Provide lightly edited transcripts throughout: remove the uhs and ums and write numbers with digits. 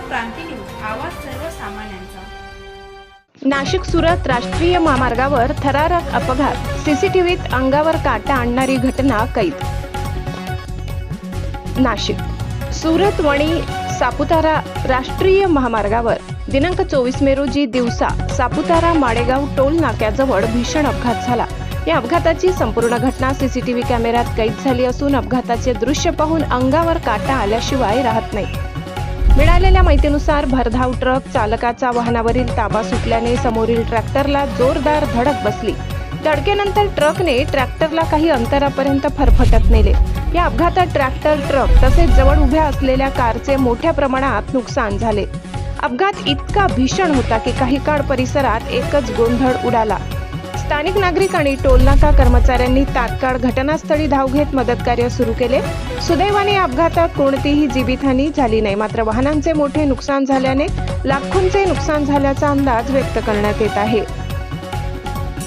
क्रांती news, आवाज सर्वसामान्यांचा। नाशिक सुरत राष्ट्रीय महामार्गावर थरारक अपघात, सीसीटीव्हीत अंगावर काटा आणणारी घटना कैद। नाशिक सुरत वणी सापुतारा राष्ट्रीय महामार्गावर दिनांक 24 मे रोजी दिवसा सापुतारा माडेगाव टोल नाक्याजवळ भीषण अपघात झाला। या अपघाताची संपूर्ण घटना सीसीटीव्ही कॅमेऱ्यात कैद झाली असून अपघाताचे दृश्य पाहून अंगावर काटा आल्याशिवाय राहत नाही। मिळालेल्या माहितीनुसार भरधाव ट्रक चालकाचा वाहनावरील ताबा सुटल्याने समोरील ट्रॅक्टरला जोरदार धडक बसली। धडकेनंतर ट्रकने ट्रॅक्टरला काही अंतरापर्यंत फरफटत नेले। या अपघातात ट्रॅक्टर, ट्रक तसेच जवळ उभ्या असलेल्या कारचे मोठ्या प्रमाणात नुकसान झाले। अपघात इतका भीषण होता की काही काळ परिसरात एकच गोंधळ उडाला। स्थानिक नागरिक आणि टोलनाका कर्मचाऱ्यांनी तात्काळ घटनास्थळी धाव घेत मदतकार्य सुरू केले। सुदैवाने या अपघातात कोणतीही जीवितहानी झाली नाही, मात्र वाहनांचे मोठे नुकसान झाल्याने लाखोंचे नुकसान झाल्याचा अंदाज व्यक्त करण्यात येत आहे।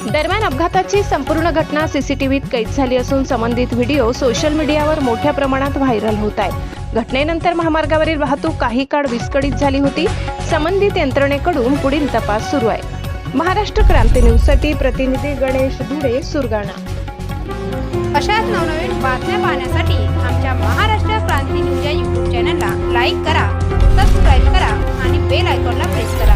दरम्यान अपघाताची संपूर्ण घटना सीसीटीव्हीत कैद झाली असून संबंधित व्हिडिओ सोशल मीडियावर मोठ्या प्रमाणात व्हायरल होत आहे। घटनेनंतर महामार्गावरील वाहतूक काही काळ विस्कळीत झाली होती। संबंधित यंत्रणेकडून पुढील तपास सुरू आहे। महाराष्ट्र क्रांती न्यूजसाठी प्रतिनिधी गणेश धुळे, सुरगाणा। अशाच नवनवीन बातम्या पाहण्यासाठी आमच्या महाराष्ट्र क्रांती न्यूज या YouTube चॅनलला लाईक करा, सबस्क्राईब करा आणि बेल आयकॉनला प्रेस करा।